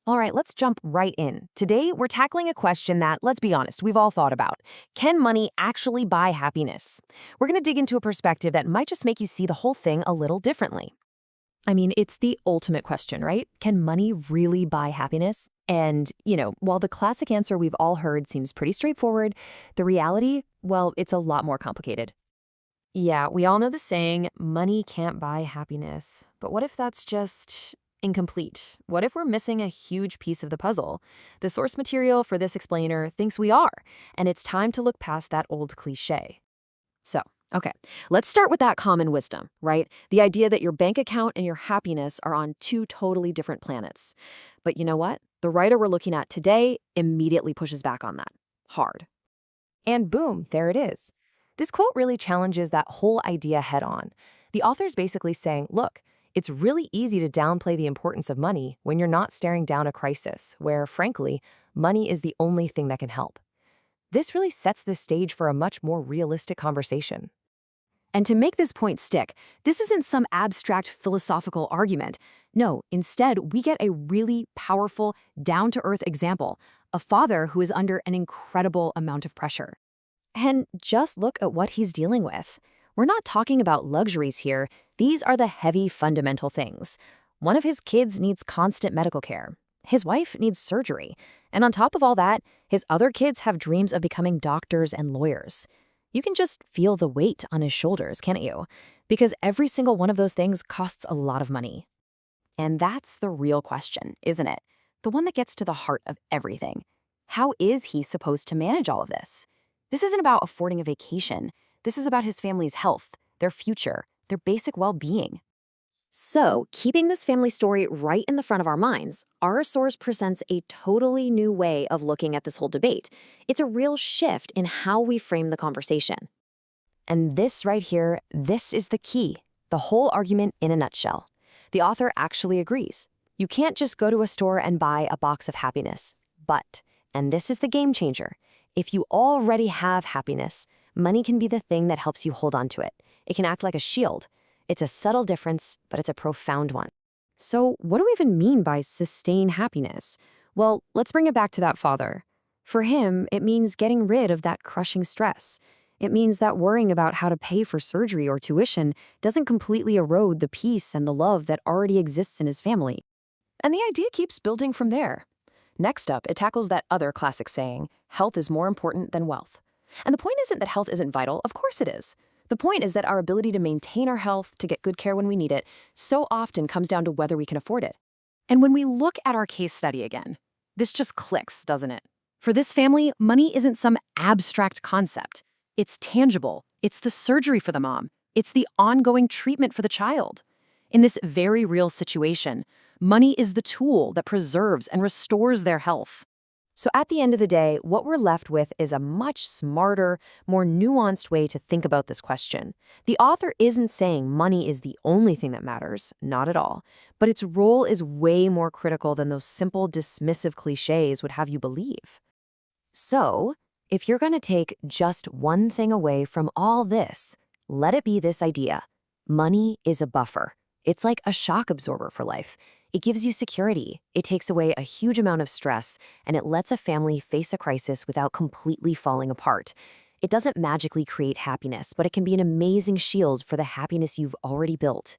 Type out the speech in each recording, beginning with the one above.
All right, let's jump right in. Today, we're tackling a question that, let's be honest, we've all thought about. Can money actually buy happiness? We're going to dig into a perspective that might just make you see the whole thing a little differently. I mean, it's the ultimate question, right? Can money really buy happiness? And, while the classic answer we've all heard seems pretty straightforward, the reality, well, it's a lot more complicated. Yeah, we all know the saying, money can't buy happiness. But what if that's just incomplete? What if we're missing a huge piece of the puzzle? The source material for this explainer thinks we are, and it's time to look past that old cliche. So, okay, let's start with that common wisdom, right? The idea that your bank account and your happiness are on two totally different planets. But you know what? The writer we're looking at today immediately pushes back on that. Hard. And boom, there it is. This quote really challenges that whole idea head on. The author's basically saying, look, it's really easy to downplay the importance of money when you're not staring down a crisis where, frankly, money is the only thing that can help. This really sets the stage for a much more realistic conversation. And to make this point stick, this isn't some abstract philosophical argument. No, instead, we get a really powerful, down-to-earth example, a father who is under an incredible amount of pressure. And just look at what he's dealing with. We're not talking about luxuries here. These are the heavy, fundamental things. One of his kids needs constant medical care. His wife needs surgery. And on top of all that, his other kids have dreams of becoming doctors and lawyers. You can just feel the weight on his shoulders, can't you? Because every single one of those things costs a lot of money. And that's the real question, isn't it? The one that gets to the heart of everything. How is he supposed to manage all of this? This isn't about affording a vacation. This is about his family's health, their future, their basic well-being. So, keeping this family story right in the front of our minds, our source presents a totally new way of looking at this whole debate. It's a real shift in how we frame the conversation. And this right here, this is the key. The whole argument in a nutshell. The author actually agrees. You can't just go to a store and buy a box of happiness. But, and this is the game changer, if you already have happiness, money can be the thing that helps you hold on to it. It can act like a shield. It's a subtle difference, but it's a profound one. So what do we even mean by sustain happiness? Well, let's bring it back to that father. For him, it means getting rid of that crushing stress. It means that worrying about how to pay for surgery or tuition doesn't completely erode the peace and the love that already exists in his family. And the idea keeps building from there. Next up, it tackles that other classic saying, health is more important than wealth. And the point isn't that health isn't vital, of course it is. The point is that our ability to maintain our health, to get good care when we need it, so often comes down to whether we can afford it. And when we look at our case study again, this just clicks, doesn't it? For this family, money isn't some abstract concept. It's tangible. It's the surgery for the mom. It's the ongoing treatment for the child. In this very real situation, money is the tool that preserves and restores their health. So at the end of the day, what we're left with is a much smarter, more nuanced way to think about this question. The author isn't saying money is the only thing that matters, not at all, but its role is way more critical than those simple, dismissive cliches would have you believe. So, if you're going to take just one thing away from all this, let it be this idea. Money is a buffer. It's like a shock absorber for life. It gives you security, it takes away a huge amount of stress, and it lets a family face a crisis without completely falling apart. It doesn't magically create happiness, but it can be an amazing shield for the happiness you've already built.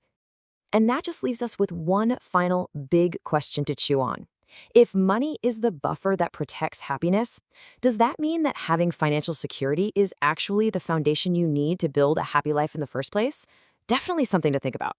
And that just leaves us with one final big question to chew on. If money is the buffer that protects happiness, does that mean that having financial security is actually the foundation you need to build a happy life in the first place? Definitely something to think about.